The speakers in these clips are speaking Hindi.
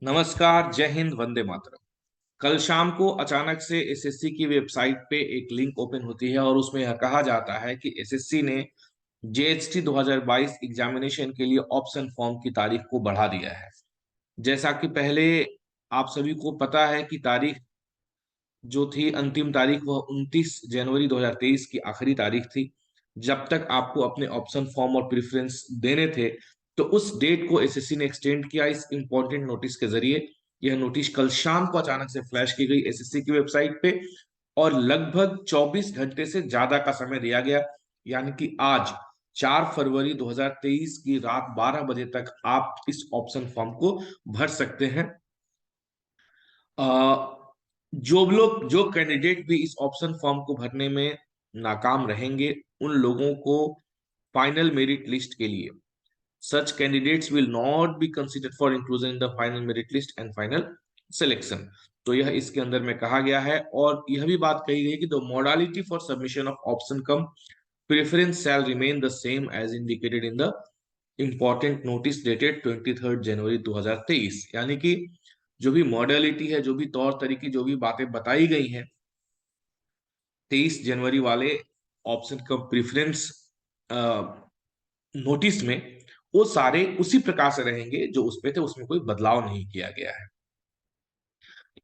नमस्कार, जय हिंद, वंदे मातरम। कल शाम को अचानक से एसएससी की वेबसाइट पे एक लिंक ओपन होती है और उसमें यह कहा जाता है कि एसएससी ने जेएचटी 2022 एग्जामिनेशन के लिए ऑप्शन फॉर्म की तारीख को बढ़ा दिया है। जैसा कि पहले आप सभी को पता है कि तारीख जो थी, अंतिम तारीख, वह 29 जनवरी 2023 की आखिरी तारीख थी जब तक आपको अपने ऑप्शन फॉर्म और प्रेफरेंस देने थे। तो उस डेट को एसएससी ने एक्सटेंड किया इस इंपॉर्टेंट नोटिस के जरिए। यह नोटिस कल शाम को अचानक से फ्लैश की गई एसएससी की वेबसाइट पे और लगभग 24 घंटे से ज्यादा का समय दिया गया। यानी कि आज 4 फरवरी 2023 की रात 12 बजे तक आप इस ऑप्शन फॉर्म को भर सकते हैं। जो कैंडिडेट भी इस ऑप्शन फॉर्म को भरने में नाकाम रहेंगे, उन लोगों को फाइनल मेरिट लिस्ट के लिए such candidates will not be considered for inclusion in the final merit list and final selection. तो यह इसके अंदर में कहा गया है और यह भी बात कही गई है कि the modality for submission of option cum preference shall remain the same as indicated in the important notice dated 23 January 2023। यानी कि जो भी मॉडलिटी है, जो भी तौर तरीके, जो भी बातें बताई गई हैं 23 जनवरी वाले ऑप्शन का प्रेफरेंस नोटिस में, वो सारे उसी प्रकार से रहेंगे जो उस पे थे, उसमें कोई बदलाव नहीं किया गया है।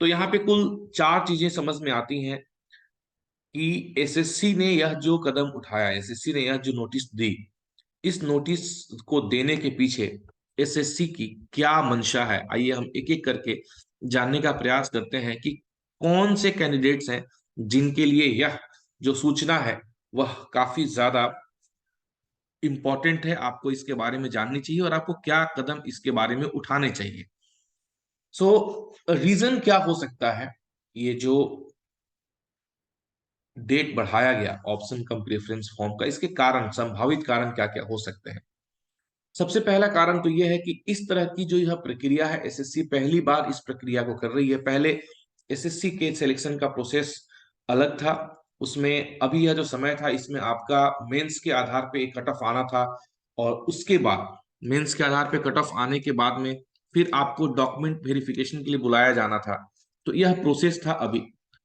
तो यहाँ पे कुल चार चीजें समझ में आती हैं कि एसएससी ने यह जो कदम उठाया, एसएससी ने यह जो नोटिस दी, इस नोटिस को देने के पीछे एसएससी की क्या मंशा है। आइए हम एक एक करके जानने का प्रयास करते हैं कि कौन से कैंडिडेट्स हैं जिनके लिए यह जो सूचना है वह काफी ज्यादा इंपॉर्टेंट है। आपको इसके बारे में जाननी चाहिए और आपको क्या कदम इसके बारे में उठाने चाहिए। सो रीजन क्या हो सकता है ये जो डेट बढ़ाया गया ऑप्शन कम प्रेफरेंस फॉर्म का, इसके कारण, संभावित कारण क्या क्या हो सकते हैं। सबसे पहला कारण तो यह है कि इस तरह की जो यह प्रक्रिया है, एसएससी पहली बार इस प्रक्रिया को कर रही है। पहले एसएससी के सिलेक्शन का प्रोसेस अलग था। उसमें अभी यह जो समय था, इसमें आपका मेंस के आधार पे एक कट ऑफ आना था और उसके बाद मेंस के आधार पे कट ऑफ आने के बाद में फिर आपको डॉक्यूमेंट वेरिफिकेशन के लिए बुलाया जाना था। तो यह प्रोसेस था अभी।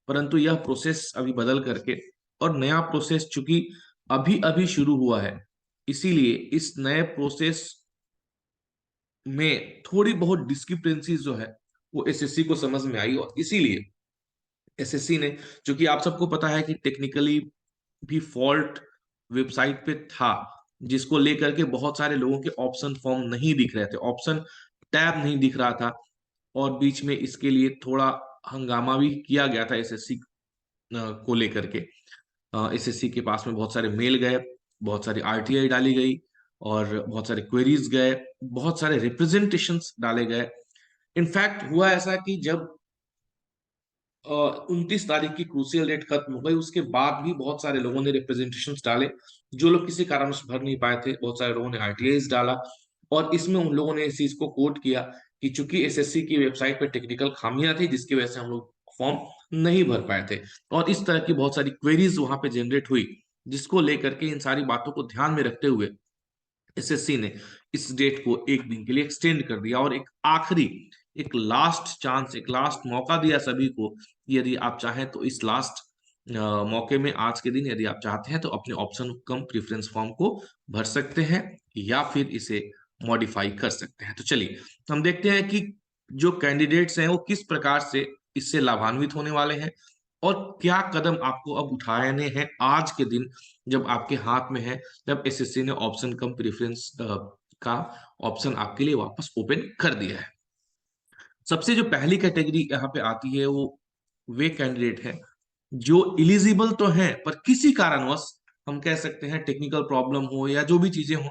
परंतु यह प्रोसेस अभी बदल करके और नया प्रोसेस चूंकि अभी अभी शुरू हुआ है, इसीलिए इस नए प्रोसेस में थोड़ी बहुत डिस्क्रिपेंसीज जो है वो एसएससी को समझ में आई और इसीलिए एसएससी ने, जो कि आप सबको पता है कि टेक्निकली भी फॉल्ट वेबसाइट पे था, जिसको लेकर के बहुत सारे लोगों के ऑप्शन फॉर्म नहीं दिख रहे थे, ऑप्शन टैब नहीं दिख रहा था और बीच में इसके लिए थोड़ा हंगामा भी किया गया था एसएससी को लेकर के। एसएससी के पास में बहुत सारे मेल गए, बहुत सारी आरटीआई डाली गई और बहुत सारे क्वेरीज गए, बहुत सारे रिप्रेजेंटेशंस डाले गए। इनफैक्ट हुआ ऐसा कि जब 29 तारीख की क्रूसियल डेट खत्म हो गई, उसके बाद भी बहुत सारे लोगों ने रिप्रेजेंटेशन डाले। जो लोग किसी कारण से भर नहीं पाए थे, बहुत सारे लोगों ने आरटीआई डाला और इसमें उन लोगों ने इस चीज को कोट किया कि चूंकि एसएससी की वेबसाइट पर टेक्निकल खामियां थी जिसकी वजह से हम लोग फॉर्म नहीं भर पाए थे। और इस तरह की बहुत सारी क्वेरीज वहां पे जनरेट हुई, जिसको लेकर के इन सारी बातों को ध्यान में रखते हुए एसएससी ने इस डेट को एक दिन के लिए एक्सटेंड कर दिया और एक आखिरी, एक लास्ट चांस, एक लास्ट मौका दिया सभी को। यदि आप चाहें तो इस लास्ट मौके में आज के दिन यदि आप चाहते हैं तो अपने ऑप्शन कम प्रेफरेंस फॉर्म को भर सकते हैं या फिर इसे मॉडिफाई कर सकते हैं। तो चलिए हम देखते हैं कि जो कैंडिडेट्स हैं वो किस प्रकार से इससे लाभान्वित होने वाले हैं और क्या कदम आपको अब उठाने हैं आज के दिन, जब आपके हाथ में है, जब एसएससी ने ऑप्शन कम प्रेफरेंस का ऑप्शन आपके लिए वापस ओपन कर दिया है। सबसे जो पहली कैटेगरी यहाँ पे आती है वो वे कैंडिडेट हैं जो इलिजिबल तो हैं पर किसी कारणवश, हम कह सकते हैं टेक्निकल प्रॉब्लम हो या जो भी चीजें हो,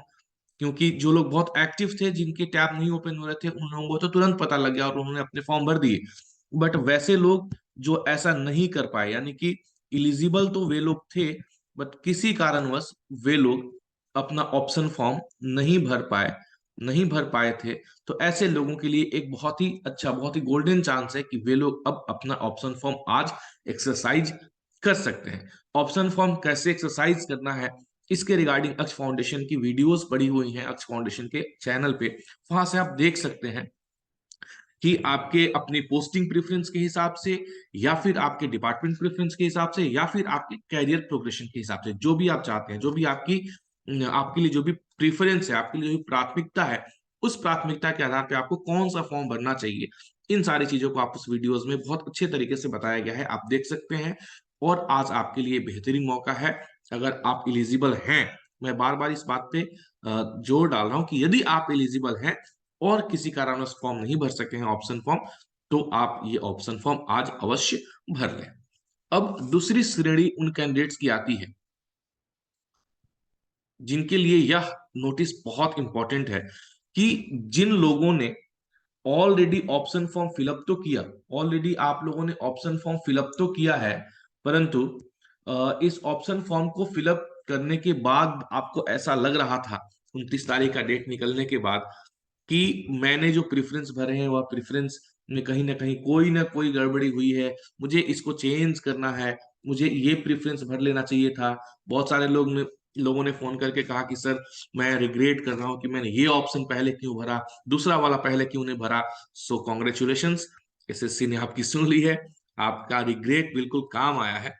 क्योंकि जो लोग बहुत एक्टिव थे जिनके टैब नहीं ओपन हो रहे थे उन लोगों को तो तुरंत पता लग गया और उन्होंने अपने फॉर्म भर दिए। बट वैसे लोग जो ऐसा नहीं कर पाए, यानी कि इलिजिबल तो वे लोग थे बट किसी कारणवश वे लोग अपना ऑप्शन फॉर्म नहीं भर पाए थे, तो ऐसे लोगों के लिए एक बहुत ही अच्छा, बहुत ही गोल्डन चांस है कि वे लोग अब अपना ऑप्शन फॉर्म आज एक्सरसाइज कर सकते हैं। ऑप्शन फॉर्म कैसे एक्सरसाइज करना है, इसके रिगार्डिंग अक्ष फाउंडेशन की वीडियोस पड़ी हुई हैं अक्ष फाउंडेशन के चैनल पे, वहां से आप देख सकते हैं कि आपके अपनी पोस्टिंग प्रेफरेंस के हिसाब से, या फिर आपके डिपार्टमेंट प्रेफरेंस के हिसाब से, या फिर आपके कैरियर प्रोग्रेशन के हिसाब से, जो भी आप चाहते हैं, जो भी आपके लिए जो भी प्रेफरेंस है, आपके लिए जो भी प्राथमिकता है, उस प्राथमिकता के आधार पे आपको कौन सा फॉर्म भरना चाहिए, इन सारी चीजों को आप उस वीडियोस में बहुत अच्छे तरीके से बताया गया है, आप देख सकते हैं। और आज आपके लिए बेहतरीन मौका है, अगर आप एलिजिबल हैं, मैं बार बार इस बात पे जोर डाल रहा हूं कि यदि आप एलिजिबल हैं और किसी कारणवश फॉर्म नहीं भर सके हैं ऑप्शन फॉर्म, तो आप ये ऑप्शन फॉर्म आज अवश्य भर लें। अब दूसरी श्रेणी उन कैंडिडेट्स की आती है जिनके लिए यह नोटिस बहुत इंपॉर्टेंट है, कि जिन लोगों ने ऑलरेडी ऑप्शन फॉर्म फिलअप तो किया, ऑलरेडी आप लोगों ने ऑप्शन फॉर्म फिलअप तो किया है, परंतु इस ऑप्शन फॉर्म को फिलअप करने के बाद आपको ऐसा लग रहा था 29 तारीख का डेट निकलने के बाद, कि मैंने जो प्रेफरेंस भरे हैं वह प्रेफरेंस में कहीं ना कोई गड़बड़ी हुई है, मुझे इसको चेंज करना है, मुझे ये प्रेफरेंस भर लेना चाहिए था। बहुत सारे लोगों ने फोन करके कहा कि सर, मैं रिग्रेट कर रहा हूँ कि मैंने ये ऑप्शन पहले क्यों भरा, दूसरा वाला पहले क्यों नहीं भरा। सो कॉन्ग्रेचुलेशंस, एसएससी ने आपकी सुन ली है, आपका रिग्रेट बिल्कुल काम आया है।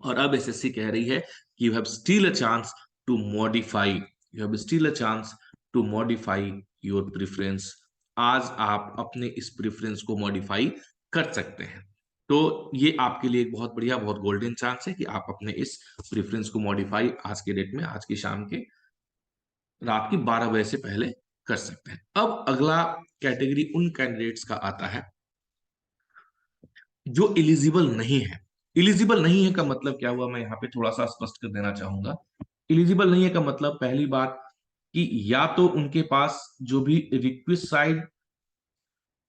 और अब एसएससी कह रही है कि you have still a chance to modify, you have still a chance to modify your preference. आज आप अपने इस प्रेफरेंस को मॉडिफाई कर सकते हैं। तो ये आपके लिए एक बहुत बढ़िया, बहुत गोल्डन चांस है कि आप अपने इस प्रेफरेंस को मॉडिफाई आज के डेट में, आज की शाम के, रात की 12 बजे से पहले कर सकते हैं। अब अगला कैटेगरी उन कैंडिडेट्स का आता है जो एलिजिबल नहीं है। एलिजिबल नहीं है का मतलब क्या हुआ, मैं यहाँ पे थोड़ा सा स्पष्ट कर देना चाहूंगा। एलिजिबल नहीं है का मतलब, पहली बात, कि या तो उनके पास जो भी रिक्विसाइड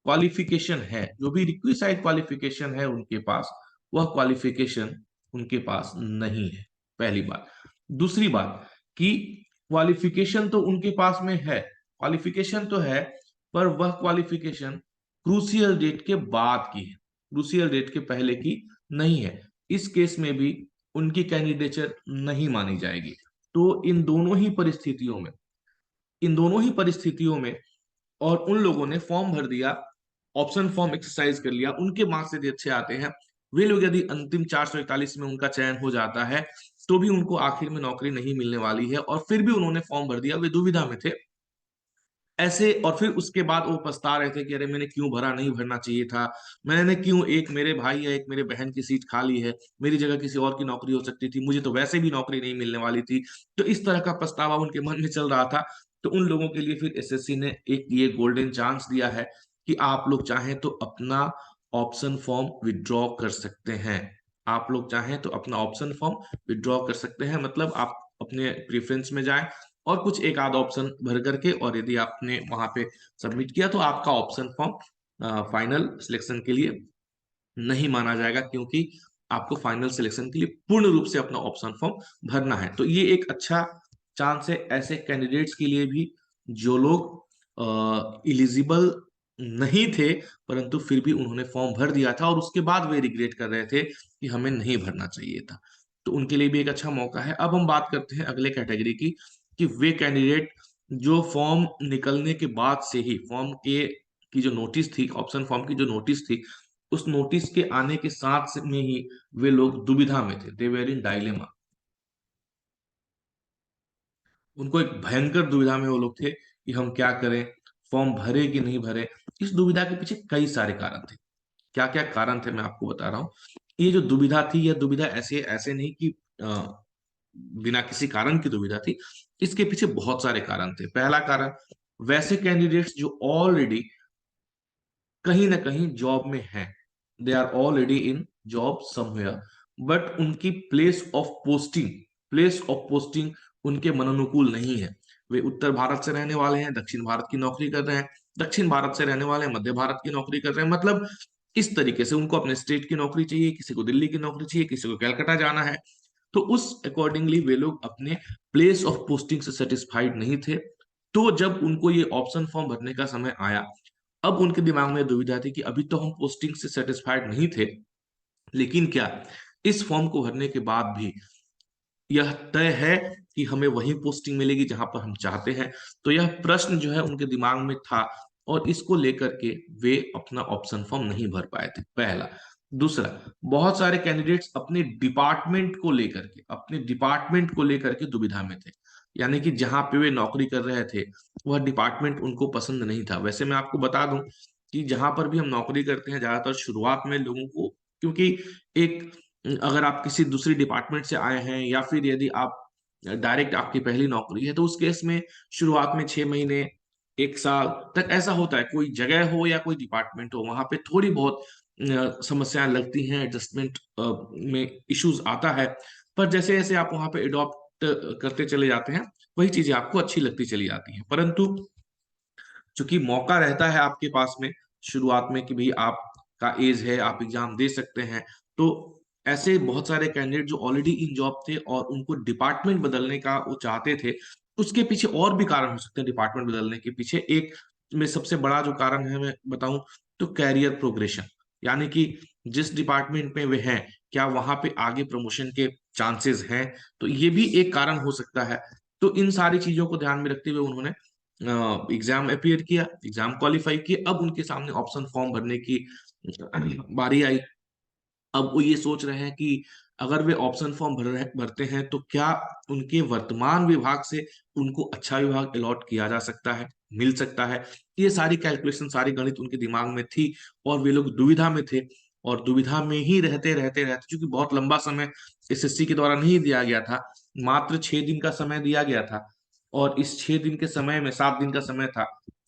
क्वालिफिकेशन है, जो भी रिक्विसाइड क्वालिफिकेशन है उनके पास, वह क्वालिफिकेशन उनके पास नहीं है, पहली बात। दूसरी बात, कि क्वालिफिकेशन तो उनके पास में है, क्वालिफिकेशन तो है, पर वह क्वालिफिकेशन क्रूसियल डेट के बाद की है, क्रूसियल डेट के पहले की नहीं है। इस केस में भी उनकी कैंडिडेचर नहीं मानी जाएगी। तो इन दोनों ही परिस्थितियों में, और उन लोगों ने फॉर्म भर दिया, ऑप्शन फॉर्म एक्सरसाइज कर लिया, उनके मार्क्स यदि अच्छे आते हैं, वे लोग यदि अंतिम 441 में उनका चयन हो जाता है, तो भी उनको आखिर में नौकरी नहीं मिलने वाली है, और फिर भी उन्होंने फॉर्म भर दिया, वे दुविधा में थे ऐसे। और फिर उसके बाद वो पछता रहे थे कि अरे मैंने क्यों भरा, नहीं भरना चाहिए था, मैंने क्यों, एक मेरे भाई या एक मेरे बहन की सीट खाली है, मेरी जगह किसी और की नौकरी हो सकती थी, मुझे तो वैसे भी नौकरी नहीं मिलने वाली थी। तो इस तरह का पछतावा उनके मन में चल रहा था। तो उन लोगों के लिए फिर एसएससी ने एक ये गोल्डन चांस दिया है कि आप लोग चाहें तो अपना ऑप्शन फॉर्म विड्रॉ कर सकते हैं। आप लोग चाहें तो अपना ऑप्शन फॉर्म विड्रॉ कर सकते हैं, मतलब आप अपने प्रेफरेंस में जाएं और कुछ एक आध ऑप्शन भर करके, और यदि आपने वहां पे सबमिट किया, तो आपका ऑप्शन फॉर्म फाइनल सिलेक्शन के लिए नहीं माना जाएगा, क्योंकि आपको फाइनल सिलेक्शन के लिए पूर्ण रूप से अपना ऑप्शन फॉर्म भरना है। तो ये एक अच्छा चांस है ऐसे कैंडिडेट्स के लिए भी, जो लोग इलिजिबल नहीं थे, परंतु फिर भी उन्होंने फॉर्म भर दिया था और उसके बाद वे रिग्रेट कर रहे थे कि हमें नहीं भरना चाहिए था। तो उनके लिए भी एक अच्छा मौका है। अब हम बात करते हैं अगले कैटेगरी की, कि वे कैंडिडेट जो फॉर्म निकलने के बाद से ही, फॉर्म के की जो नोटिस थी, ऑप्शन फॉर्म की जो नोटिस थी, उस नोटिस के आने के साथ में ही वे लोग दुविधा में थे, दे वेर इन डायलेमा। उनको एक भयंकर दुविधा में वो लोग थे कि हम क्या करें, फॉर्म भरे कि नहीं भरे। इस दुविधा के पीछे कई सारे कारण थे। क्या क्या कारण थे मैं आपको बता रहा हूँ। ये जो दुविधा थी, यह दुविधा ऐसे ऐसे नहीं कि बिना किसी कारण की दुविधा थी, इसके पीछे बहुत सारे कारण थे। पहला कारण, वैसे कैंडिडेट्स जो ऑलरेडी कहीं ना कहीं जॉब में हैं, they are already in job somewhere, but उनकी प्लेस ऑफ पोस्टिंग उनके मनोनुकूल नहीं है। वे उत्तर भारत से रहने वाले हैं, दक्षिण भारत की नौकरी कर रहे हैं, दक्षिण भारत से रहने वाले हैं, मध्य भारत की नौकरी कर रहे हैं, मतलब इस तरीके से उनको अपने स्टेट की नौकरी चाहिए, किसी को दिल्ली की नौकरी चाहिए, किसी को कलकत्ता जाना है। तो उस अकॉर्डिंगली वे लोग अपने प्लेस ऑफ पोस्टिंग से सेटिस्फाइड नहीं थे। तो जब उनको ये ऑप्शन फॉर्म भरने का समय आया, अब उनके दिमाग में दुविधा थी कि अभी तो हम पोस्टिंग से सेटिस्फाइड नहीं थे, लेकिन क्या इस फॉर्म को भरने के बाद भी यह तय है कि हमें वही पोस्टिंग मिलेगी जहां पर हम चाहते हैं। तो यह प्रश्न जो है उनके दिमाग में था, और इसको लेकर के वे अपना ऑप्शन फॉर्म नहीं भर पाए थे, पहला। दूसरा, बहुत सारे कैंडिडेट्स अपने डिपार्टमेंट को लेकर के दुविधा में थे, यानी कि जहां पे वे नौकरी कर रहे थे वह डिपार्टमेंट उनको पसंद नहीं था। वैसे मैं आपको बता दूं कि जहां पर भी हम नौकरी करते हैं, ज्यादातर शुरुआत में लोगों को, क्योंकि एक, अगर आप किसी दूसरी डिपार्टमेंट से आए हैं या फिर यदि आप डायरेक्ट आपकी पहली नौकरी है, तो उस केस में शुरुआत में 6 महीने, 1 साल तक ऐसा होता है। कोई जगह हो या कोई डिपार्टमेंट हो, वहां पे थोड़ी बहुत समस्याएं लगती हैं, एडजस्टमेंट में इश्यूज आता है। पर जैसे जैसे आप वहां पे अडॉप्ट करते चले जाते हैं, वही चीजें आपको अच्छी लगती चली जाती हैं। परंतु चूंकि मौका रहता है आपके पास में शुरुआत में कि भाई आपका एज है, आप एग्जाम दे सकते हैं, तो ऐसे बहुत सारे कैंडिडेट जो ऑलरेडी इन जॉब थे और उनको डिपार्टमेंट बदलने का वो चाहते थे, उसके पीछे और भी कारण हो सकते हैं। डिपार्टमेंट बदलने के पीछे एक में सबसे बड़ा जो कारण है, मैं बताऊं तो कैरियर प्रोग्रेशन, यानी कि जिस डिपार्टमेंट में वे हैं, क्या वहां पे आगे प्रमोशन के चांसेस हैं, तो ये भी एक कारण हो सकता है। तो इन सारी चीजों को ध्यान में रखते हुए उन्होंने एग्जाम अपियर किया, एग्जाम क्वालिफाई किए। अब उनके सामने ऑप्शन फॉर्म भरने की बारी आई। अब वो ये सोच रहे हैं कि अगर वे ऑप्शन फॉर्म भरते हैं तो क्या उनके वर्तमान विभाग से उनको अच्छा विभाग अलॉट किया जा सकता है, मिल सकता है। ये सारी कैलकुलेशन, सारी गणित उनके दिमाग में थी और वे लोग दुविधा में थे। और दुविधा में ही रहते रहते रहते, क्योंकि बहुत लंबा समय एसएससी के द्वारा नहीं दिया गया था, मात्र 6 दिन का समय दिया गया था। और इस 6 दिन के समय में 7 दिन का समय था,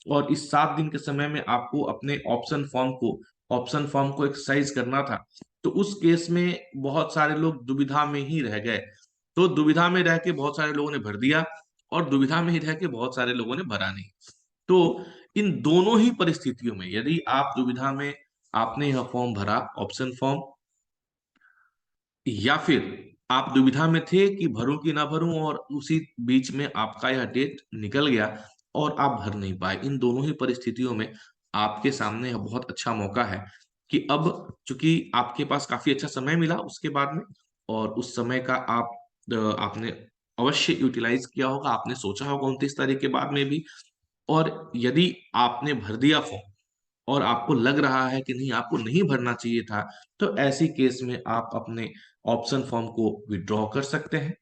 और इस 7 दिन के समय में आपको अपने ऑप्शन फॉर्म को एक्सरसाइज करना था। तो उस केस में बहुत सारे लोग दुविधा में ही रह गए। तो दुविधा में रह के बहुत सारे लोगों ने भर दिया, और दुविधा में ही रह के बहुत सारे लोगों ने भरा नहीं। तो इन दोनों ही परिस्थितियों में, यदि आप दुविधा में, आपने यह फॉर्म भरा ऑप्शन फॉर्म, या फिर आप दुविधा में थे कि भरूं कि ना भरूं, और उसी बीच में आपका यह डेट निकल गया और आप भर नहीं पाए, इन दोनों ही परिस्थितियों में आपके सामने यह बहुत अच्छा मौका है कि अब, चूंकि आपके पास काफी अच्छा समय मिला उसके बाद में, और उस समय का आपने अवश्य यूटिलाइज किया होगा, आपने सोचा होगा 29 तारीख के बाद में भी। और यदि आपने भर दिया फॉर्म और आपको लग रहा है कि नहीं, आपको नहीं भरना चाहिए था, तो ऐसी केस में आप अपने ऑप्शन फॉर्म को विड्रॉ कर सकते हैं,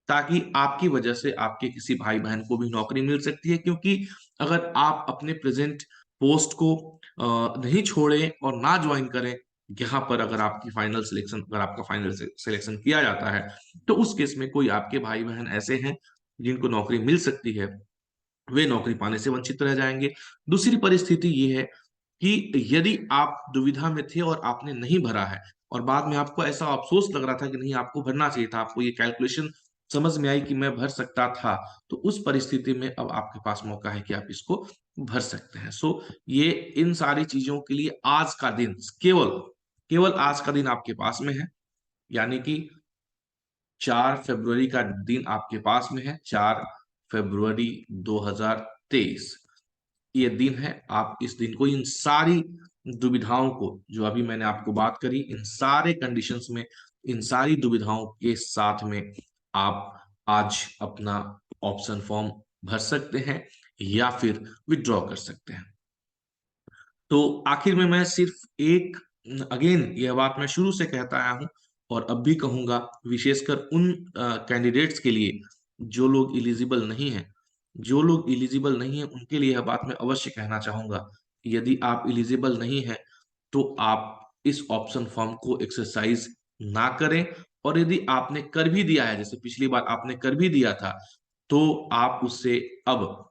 ताकि आपकी वजह से आपके किसी भाई बहन को भी नौकरी मिल सकती है। क्योंकि अगर आप अपने प्रेजेंट पोस्ट को नहीं छोड़ें और ना ज्वाइन करें, यहाँ पर अगर आपका फाइनल सिलेक्शन किया जाता है, तो उस केस में कोई आपके भाई बहन ऐसे हैं जिनको नौकरी मिल सकती है, वे नौकरी पाने से वंचित रह जाएंगे। दूसरी परिस्थिति ये है कि यदि आप दुविधा में थे और आपने नहीं भरा है, और बाद में आपको ऐसा अफसोस लग रहा था कि नहीं, आपको भरना चाहिए था, आपको ये कैलकुलेशन समझ में आई कि मैं भर सकता था, तो उस परिस्थिति में अब आपके पास मौका है कि आप इसको भर सकते हैं। सो ये इन सारी चीजों के लिए आज का दिन, केवल केवल आज का दिन आपके पास में है, यानी कि 4 फरवरी का दिन आपके पास में है, 4 फरवरी 2023 ये दिन है। आप इस दिन को, इन सारी दुविधाओं को जो अभी मैंने आपको बात करी, इन सारे कंडीशंस में, इन सारी दुविधाओं के साथ में आप आज अपना ऑप्शन फॉर्म भर सकते हैं या फिर विड्रॉ कर सकते हैं। तो आखिर में मैं सिर्फ एक, अगेन यह बात मैं शुरू से कहता आया हूं और अब भी कहूंगा, विशेषकर उन कैंडिडेट्स के लिए जो लोग इलिजिबल नहीं हैं, उनके लिए यह बात मैं अवश्य कहना चाहूंगा। यदि आप इलिजिबल नहीं हैं तो आप इस ऑप्शन फॉर्म को एक्सरसाइज ना करें, और यदि आपने कर भी दिया है, जैसे पिछली बार आपने कर भी दिया था, तो आप उससे अब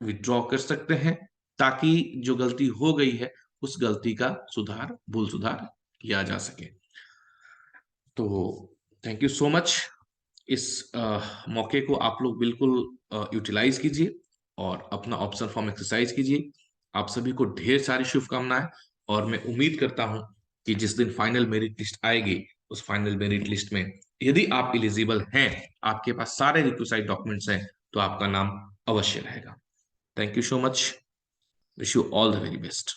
विड्रॉ कर सकते हैं, ताकि जो गलती हो गई है उस गलती का भूल सुधार किया जा सके। तो थैंक यू सो मच। इस मौके को आप लोग बिल्कुल यूटिलाइज कीजिए और अपना ऑप्शन फॉर्म एक्सरसाइज कीजिए। आप सभी को ढेर सारी शुभकामनाएं, और मैं उम्मीद करता हूं कि जिस दिन फाइनल मेरिट लिस्ट आएगी, उस फाइनल मेरिट लिस्ट में यदि आप एलिजिबल हैं, आपके पास सारे रिक्विसाइट डॉक्यूमेंट्स हैं, तो आपका नाम अवश्य रहेगा। Thank you so much. Wish you all the very best.